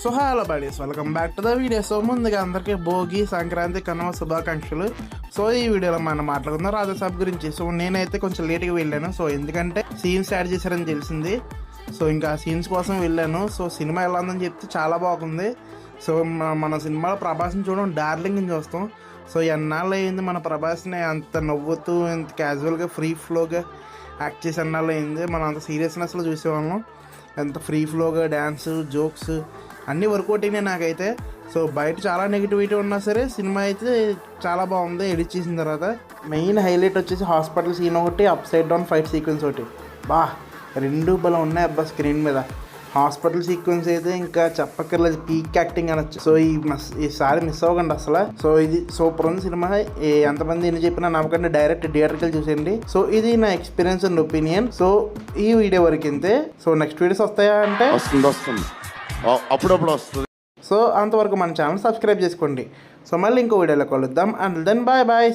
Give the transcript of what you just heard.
So hello buddies, welcome back to the video. So ముందుగా అందరికీ భోగి, సంక్రాంతి, కనుమ శుభాకాంక్షలు. సో ఈ వీడియోలో మనం మాట్లాడుకుందాం రాజాసాబ్ గురించి. సో నేనైతే కొంచెం లేట్గా వెళ్ళాను. సో ఎందుకంటే సీన్స్ యాడ్ చేశారని తెలిసింది. సో ఇంకా సీన్స్ కోసం వెళ్ళాను. సో సినిమా ఎలా ఉందని చెప్తే చాలా బాగుంది. సో మన సినిమాలో ప్రభాస్ని చూడడం డార్లింగ్ని చూస్తాం. సో ఎన్నాళ్ళు అయింది మన ప్రభాస్ని అంత నవ్వుతూ ఎంత క్యాజువల్గా ఫ్రీ ఫ్లోగా యాక్ట్ చేసి ఎన్నాళ్ళు అయింది. మనం అంత సీరియస్నెస్లో చూసేవాళ్ళం. ఎంత ఫ్రీ ఫ్లోగా డ్యాన్స్, జోక్స్ అన్నీ వర్కౌట్ అయినాయి నాకైతే. సో బయట చాలా నెగిటివిటీ ఉన్నా సరే సినిమా అయితే చాలా బాగుంది ఎడిట్ చేసిన తర్వాత. మెయిన్ హైలైట్ వచ్చేసి హాస్పిటల్ సీన్ ఒకటి, up side down fight sequence ఒకటి. రెండు బలం ఉన్నాయి అబ్బా స్క్రీన్ మీద. హాస్పిటల్ సీక్వెన్స్ అయితే ఇంకా చెప్పక్కర్లేదు, పీక్ యాక్టింగ్ అనొచ్చు. సో ఈసారి మిస్ అవ్వకండి అసలు. సో ఇది సూపర్ ఉంది సినిమా. ఎంతమంది ఎన్ని చెప్పినా నమ్మకండి, డైరెక్ట్ థియేటర్కి చూసేయండి. సో ఇది నా ఎక్స్పీరియన్స్ అండ్ ఒపీనియన్. సో ఈ వీడియో వరకు ఇంతే. సో నెక్స్ట్ వీడియోస్ వస్తాయా అంటే వస్తుంది అప్పుడప్పుడు వస్తుంది. సో అంతవరకు మన ఛానల్ సబ్స్క్రైబ్ చేసుకోండి. సో మళ్ళీ ఇంకో వీడియోలో కలుద్దాం. And then bye bye.